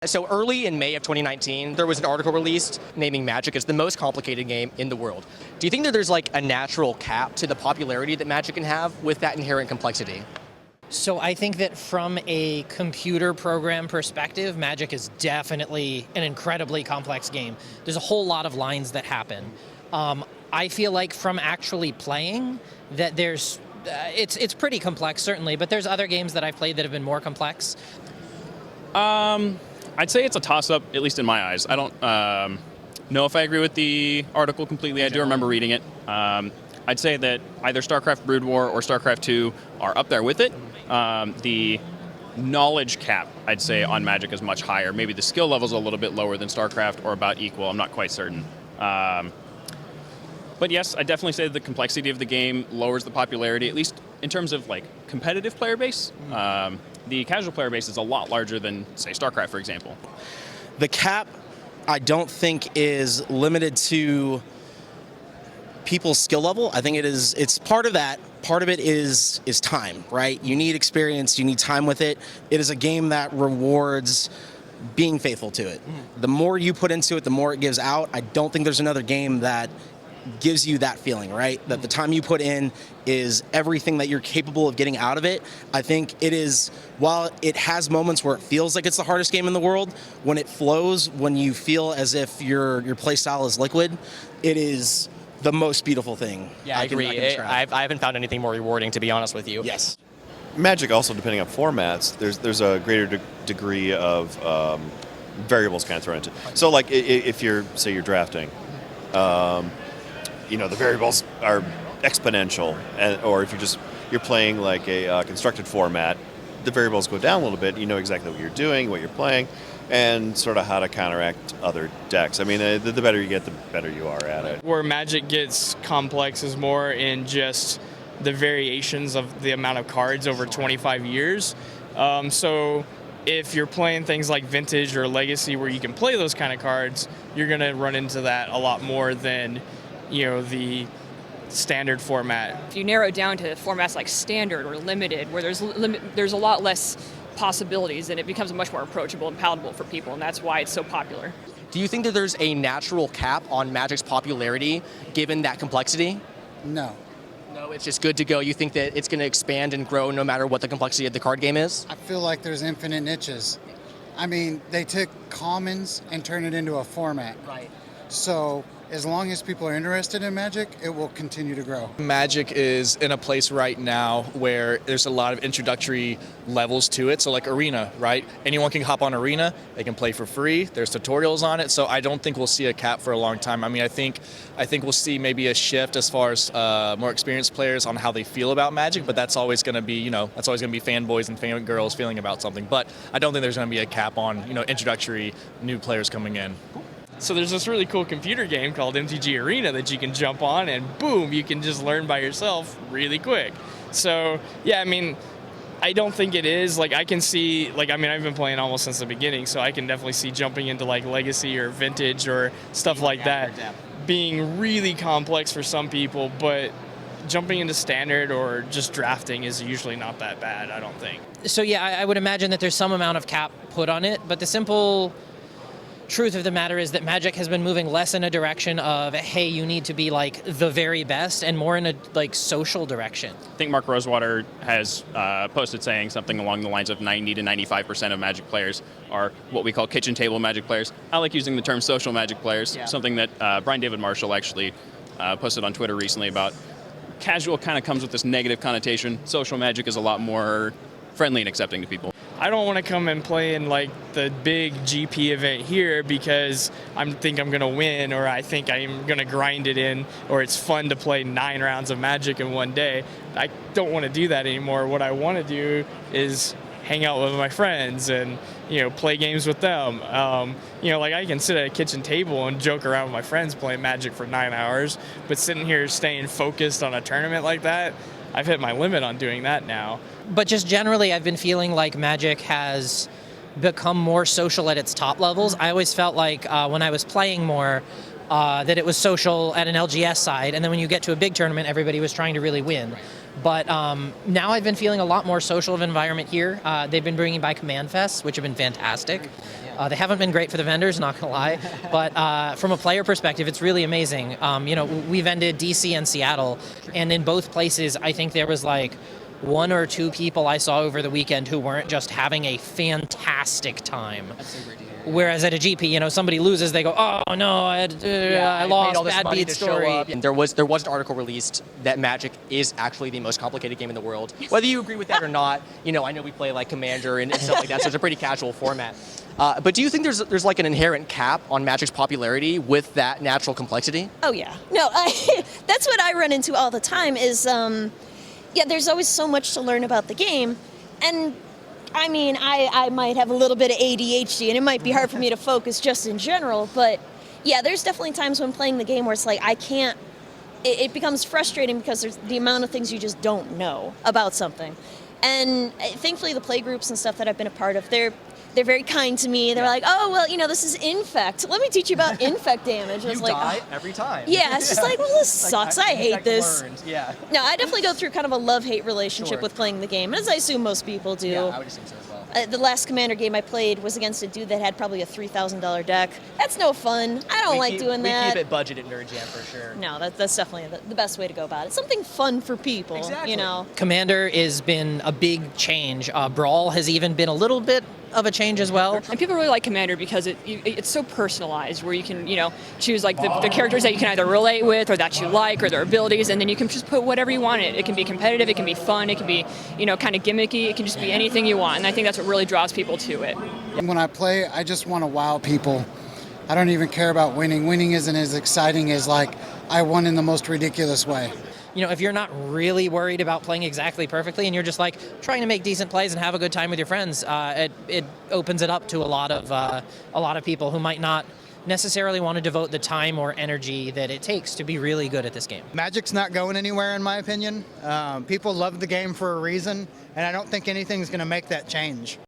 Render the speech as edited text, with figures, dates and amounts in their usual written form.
So early in May of 2019, there was an article released naming Magic as the most complicated game in the world. Do you think that there's like a natural cap to the popularity that Magic can have with that inherent complexity? So I think that from a computer program perspective, Magic is definitely an incredibly complex game. There's a whole lot of lines that happen. I feel like from actually playing that there's, it's pretty complex certainly, but there's other games that I've played that have been more complex. I'd say it's a toss-up, at least in my eyes. I don't know if I agree with the article completely. I do remember reading it. I'd say that either StarCraft Brood War or StarCraft 2 are up there with it. The knowledge cap, I'd say, on Magic is much higher. Maybe the skill level's a little bit lower than StarCraft or about equal. I'm not quite certain. But yes, I definitely say the complexity of the game lowers the popularity, at least in terms of like competitive player base. The casual player base is a lot larger than, say, StarCraft, for example. The cap, I don't think, is limited to people's skill level. I think it's part of that. Part of it is time, right? You need experience, you need time with it. It is a game that rewards being faithful to it. The more you put into it, the more it gives out. I don't think there's another game that gives you that feeling, right? That the time you put in is everything that you're capable of getting out of it. I think it is, while it has moments where it feels like it's the hardest game in the world, when it flows, when you feel as if your play style is liquid, it is the most beautiful thing. Yeah, I agree. I haven't found anything more rewarding, to be honest with you. Yes. Magic also, depending on formats, there's a greater degree of variables kind of thrown into it. So like if you're drafting, the variables are exponential, or if you're playing like a constructed format, the variables go down a little bit. You know exactly what you're doing, what you're playing, and sort of how to counteract other decks. I mean, the better you get, the better you are at it. Where Magic gets complex is more in just the variations of the amount of cards over 25 years. So if you're playing things like Vintage or Legacy where you can play those kind of cards, you're going to run into that a lot more than the standard format. If you narrow it down to formats like standard or limited, where there's a lot less possibilities, and it becomes much more approachable and palatable for people, and that's why it's so popular. Do you think that there's a natural cap on Magic's popularity given that complexity? No. No, it's just good to go. You think that it's going to expand and grow no matter what the complexity of the card game is? I feel like there's infinite niches. I mean, they took commons and turned it into a format. Right. So as long as people are interested in Magic, it will continue to grow. Magic is in a place right now where there's a lot of introductory levels to it. So like Arena, right? Anyone can hop on Arena, they can play for free. There's tutorials on it. So I don't think we'll see a cap for a long time. I mean, I think we'll see maybe a shift as far as more experienced players on how they feel about Magic, but that's always going to be, that's always going to be fanboys and fangirls feeling about something. But I don't think there's going to be a cap on, introductory new players coming in. So there's this really cool computer game called MTG Arena that you can jump on and boom, you can just learn by yourself really quick. So yeah, I mean, I don't think it is. Like I can see, I've been playing almost since the beginning, so I can definitely see jumping into like Legacy or Vintage or stuff like that being really complex for some people, but jumping into Standard or just drafting is usually not that bad, I don't think. So yeah, I would imagine that there's some amount of cap put on it, but the simple truth of the matter is that Magic has been moving less in a direction of, hey, you need to be like the very best, and more in a like social direction. I think Mark Rosewater has posted saying something along the lines of 90 to 95% of Magic players are what we call kitchen table Magic players. I like using the term social Magic players, something that Brian David Marshall actually posted on Twitter recently about. Casual kind of comes with this negative connotation. Social Magic is a lot more friendly and accepting to people. I don't want to come and play in like the big GP event here because I think I'm going to win, or I think I'm going to grind it in, or it's fun to play 9 rounds of Magic in one day. I don't want to do that anymore. What I want to do is hang out with my friends and play games with them. Like I can sit at a kitchen table and joke around with my friends playing Magic for 9 hours, but sitting here staying focused on a tournament like that, I've hit my limit on doing that now. But just generally, I've been feeling like Magic has become more social at its top levels. I always felt like when I was playing more, that it was social at an LGS side, and then when you get to a big tournament, everybody was trying to really win. But now I've been feeling a lot more social of environment here. They've been bringing by Command Fests, which have been fantastic. They haven't been great for the vendors, not gonna lie, but from a player perspective, it's really amazing. We vended DC and Seattle, and in both places, I think there was like 1 or 2 people I saw over the weekend who weren't just having a fantastic time. That's so great to hear. Whereas at a GP, somebody loses, they go, "Oh no, I lost, paid all this bad money beat to story." show up. And there was an article released that Magic is actually the most complicated game in the world. Whether you agree with that or not, I know we play like Commander and stuff like that, so it's a pretty casual format. But do you think there's like an inherent cap on Magic's popularity with that natural complexity? Oh yeah, no, that's what I run into all the time. Is there's always so much to learn about the game, and I mean, I might have a little bit of ADHD, and it might be hard for me to focus just in general, but yeah, there's definitely times when playing the game where it's like I can't, it becomes frustrating because there's the amount of things you just don't know about something. And thankfully the play groups and stuff that I've been a part of, they're very kind to me. They're like, "Oh, well, this is infect. Let me teach you about infect damage." I was like, die every time. Yeah, it's just like, well, this sucks. I hate this. Learned. Yeah. No, I definitely go through kind of a love-hate relationship Sure. with playing the game, as I assume most people do. Yeah, I would assume so as well. The last Commander game I played was against a dude that had probably a $3,000 deck. That's no fun. I don't like doing that. We keep it budgeted Nerd Jam for sure. No, that's definitely the best way to go about it. Something fun for people, Exactly. Commander has been a big change. Brawl has even been a little bit of a change as well. And people really like Commander because it's so personalized, where you can choose like the characters that you can either relate with or that you like or their abilities, and then you can just put whatever you want in it. It can be competitive, it can be fun, it can be kind of gimmicky, it can just be anything you want, and I think that's what really draws people to it. When I play, I just want to wow people. I don't even care about winning. Winning isn't as exciting as like I won in the most ridiculous way. If you're not really worried about playing exactly perfectly and you're just like trying to make decent plays and have a good time with your friends, it opens it up to a lot of people who might not necessarily want to devote the time or energy that it takes to be really good at this game. Magic's not going anywhere, in my opinion. People love the game for a reason, and I don't think anything's going to make that change.